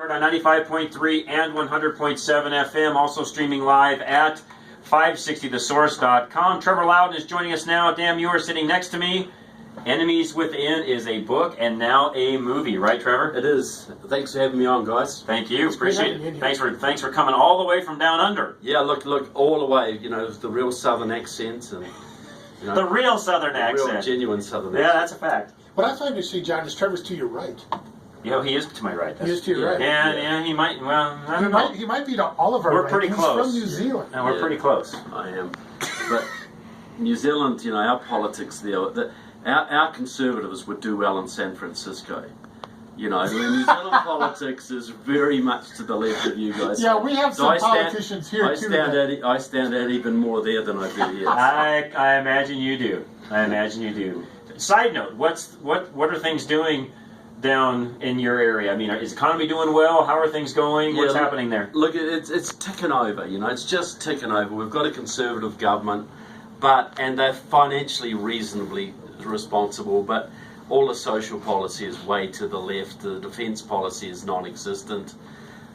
heard on 95.3 and 100.7 FM, also streaming live at 560thesource.com. Trevor Loudon is joining us now. Dan Muir sitting next to me. Enemies Within is a book and now a movie, right, Trevor? It is. Thanks for having me on, guys. Thanks you. Appreciate it. Thanks for coming all the way from down under. Yeah, look all the way. You know, the real Southern accent and the real Southern accent, real genuine Southern accent. Yeah, that's a fact. What I find to see, John, is Trevor's to your right. You know, he is to my right. He is to your right. Yeah, he might. Well, I don't know. He might be to all of our We're right. pretty close. He's from New Zealand. No, we're pretty close. I am. But New Zealand, you know, our politics there, our conservatives would do well in San Francisco. You know, New Zealand politics is very much to the left of you guys. Yeah, we have some politicians here too. I stand out even more there than I do here. I imagine you do. Side note: what are things doing down in your area? I mean, is the economy doing well? How are things going? What's happening there? Look, it's ticking over. You know, it's just ticking over. We've got a conservative government, and they're financially reasonably responsible, but all the social policy is way to the left. The defence policy is non-existent,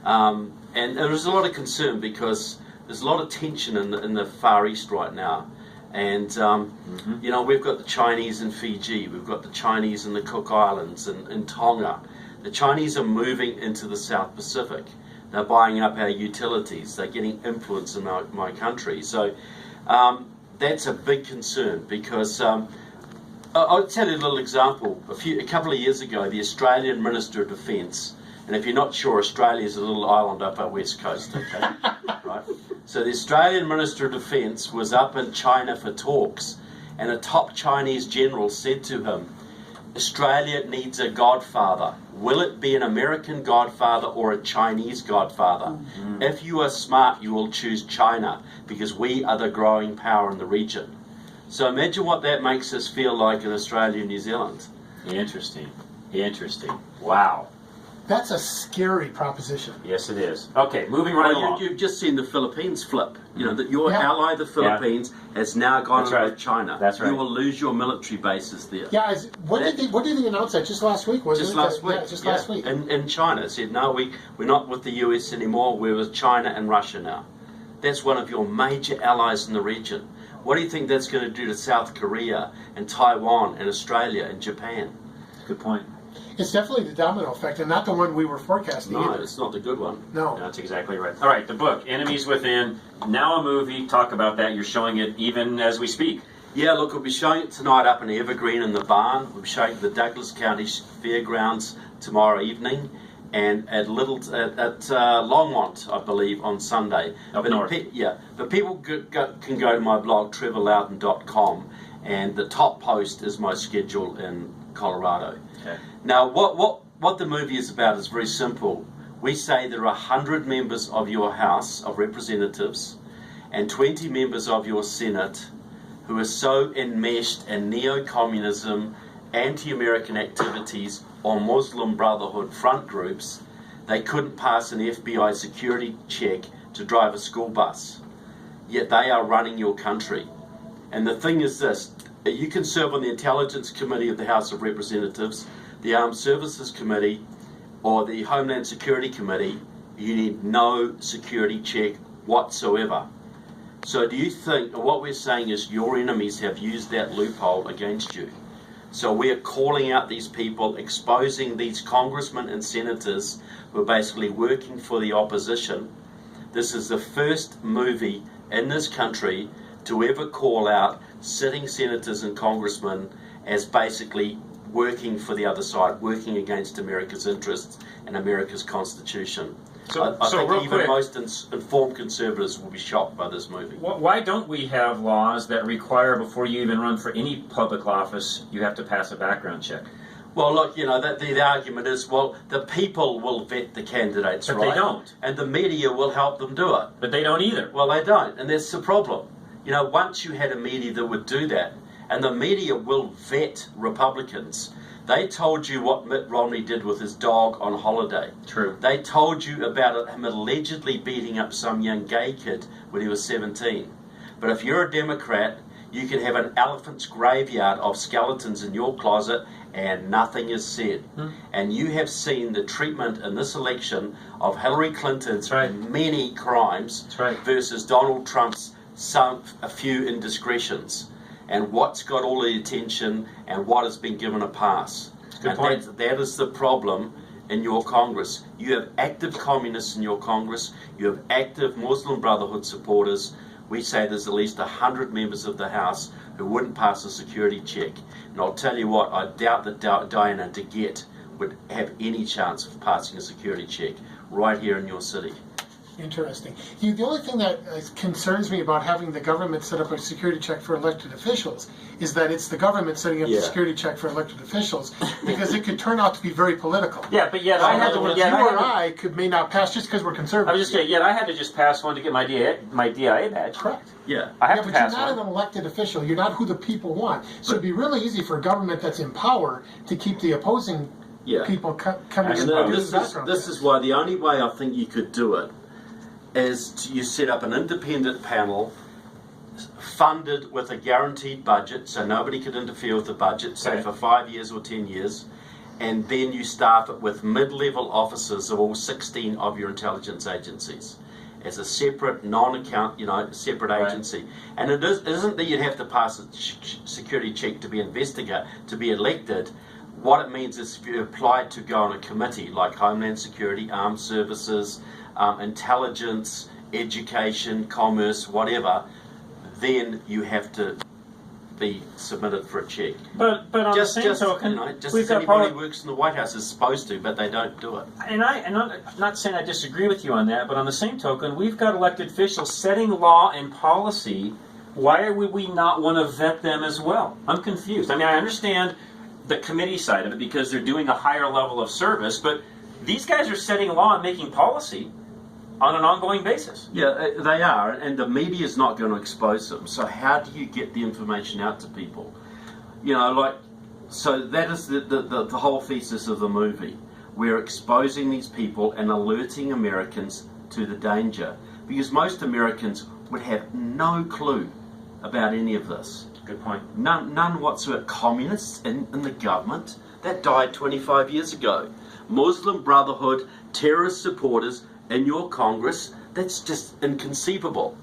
and there's a lot of concern because there's a lot of tension in the Far East right now. And, you know, we've got the Chinese in Fiji, we've got the Chinese in the Cook Islands and in Tonga. The Chinese are moving into the South Pacific. They're buying up our utilities. They're getting influence in my country. So that's a big concern because I'll tell you a little example. A couple of years ago, the Australian Minister of Defence, and if you're not sure, Australia is a little island up our west coast, okay? Right? So the Australian Minister of Defence was up in China for talks, and a top Chinese general said to him, Australia needs a godfather. Will it be an American godfather or a Chinese godfather? Mm-hmm. If you are smart, you will choose China, because we are the growing power in the region. So imagine what that makes us feel like in Australia and New Zealand. Interesting. Wow. That's a scary proposition. Yes, it is. Okay, moving right along. You've just seen the Philippines flip. You know that your ally, the Philippines, has now gone with China. That's right. You will lose your military bases there. Yeah. What did they announce that just last week? Last week. Yeah, just last week. In China, said no, we're not with the US anymore. We're with China and Russia now. That's one of your major allies in the region. What do you think that's going to do to South Korea and Taiwan and Australia and Japan? Good point. It's definitely the domino effect, and not the one we were forecasting. No, either. it's not the good one. No, that's exactly right. All right, the book, Enemies Within, now a movie. Talk about that. You're showing it even as we speak. Yeah, look, we'll be showing it tonight up in Evergreen in the barn. We'll be showing it at the Douglas County Fairgrounds tomorrow evening, and at Longmont, I believe, on Sunday. Up north. But people can go to my blog, trevorloudon.com, and the top post is my schedule in Colorado. Okay. Now, what the movie is about is very simple. We say there are 100 members of your House of Representatives and 20 members of your Senate who are so enmeshed in neo-communism, anti-American activities, or Muslim Brotherhood front groups, they couldn't pass an FBI security check to drive a school bus. Yet they are running your country. And the thing is this, you can serve on the Intelligence Committee of the House of Representatives, the Armed Services Committee, or the Homeland Security Committee. You need no security check whatsoever. So do you think, what we're saying is your enemies have used that loophole against you? So we're calling out these people, exposing these congressmen and senators who are basically working for the opposition. This is the first movie in this country to ever call out sitting senators and congressmen as basically working for the other side, working against America's interests and America's Constitution. I think even the most informed conservatives will be shocked by this movie. Why don't we have laws that require before you even run for any public office, you have to pass a background check? Well, look, you know, the argument is, well, the people will vet the candidates, but right? They don't. And the media will help them do it. But they don't either. Well, they don't, and that's the problem. You know, once you had a media that would do that, and the media will vet Republicans. They told you what Mitt Romney did with his dog on holiday. True. They told you about him allegedly beating up some young gay kid when he was 17. But if you're a Democrat, You can have an elephant's graveyard of skeletons in your closet and nothing is said. And you have seen the treatment in this election of Hilary Clinton's many crimes versus Donald Trump's a few indiscretions. And what's got all the attention and what has been given a pass. Good point. That is the problem in your Congress. You have active communists in your Congress. You have active Muslim Brotherhood supporters. We say there's at least 100 members of the House who wouldn't pass a security check. And I'll tell you what, I doubt that Diana DeGette would have any chance of passing a security check right here in your city. Interesting. The only thing that concerns me about having the government set up a security check for elected officials is that it's the government setting up the security check for elected officials, because it could turn out to be very political. Yeah, but yet I had to. I may not pass just because we're conservative. I was just saying, yet I had to just pass one to get my DIA badge. Correct. Yeah. I have to but pass you're not one. an elected official. You're not who the people want. So it'd be really easy for a government that's in power to keep the opposing people coming in. This is why the only way I think you could do it is you set up an independent panel funded with a guaranteed budget, so nobody could interfere with the budget, say for 5 years or 10 years, and then you staff it with mid-level officers of all 16 of your intelligence agencies as a separate, non-account, separate agency. And it isn't that you'd have to pass a security check to be to be elected. What it means is if you applied to go on a committee like Homeland Security, Armed Services, intelligence, education, commerce, whatever, then you have to be submitted for a check. But on the same token, just we've as got anybody who works in the White House is supposed to, but they don't do it. And I'm not saying I disagree with you on that, but on the same token, we've got elected officials setting law and policy. Why would we not want to vet them as well? I'm confused. I mean, I understand the committee side of it because they're doing a higher level of service, but these guys are setting law and making policy on an ongoing basis. Yeah, they are, and the media is not going to expose them. So how do you get the information out to people? So that is the whole thesis of the movie. We're exposing these people and alerting Americans to the danger, because most Americans would have no clue about any of this. Good point. None whatsoever. Communists in the government, that died 25 years ago. Muslim Brotherhood, terrorist supporters in your Congress, that's just inconceivable.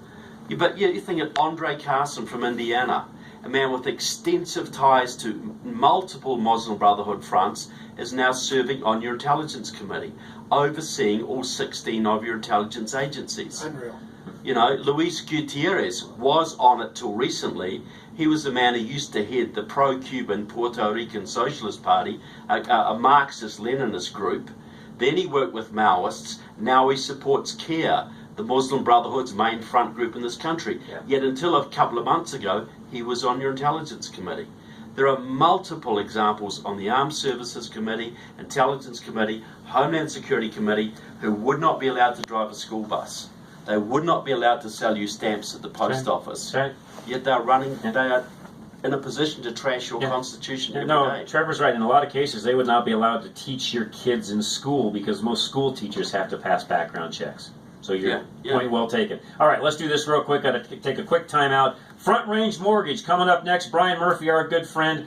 But you think of Andre Carson from Indiana, a man with extensive ties to multiple Muslim Brotherhood fronts, is now serving on your intelligence committee, overseeing all 16 of your intelligence agencies. Unreal. Luis Gutierrez was on it till recently. He was the man who used to head the pro-Cuban Puerto Rican Socialist Party, a Marxist-Leninist group. Then he worked with Maoists. Now he supports CARE, the Muslim Brotherhood's main front group in this country. Yeah. Yet until a couple of months ago, he was on your intelligence committee. There are multiple examples on the Armed Services Committee, Intelligence Committee, Homeland Security Committee, who would not be allowed to drive a school bus. They would not be allowed to sell you stamps at the post office. Right. Yet they are in a position to trash your Constitution every day. Trevor's right. In a lot of cases, they would not be allowed to teach your kids in school because most school teachers have to pass background checks. So your point well taken. All right, let's do this real quick. Got to take a quick time out. Front Range Mortgage coming up next. Brian Murphy, our good friend.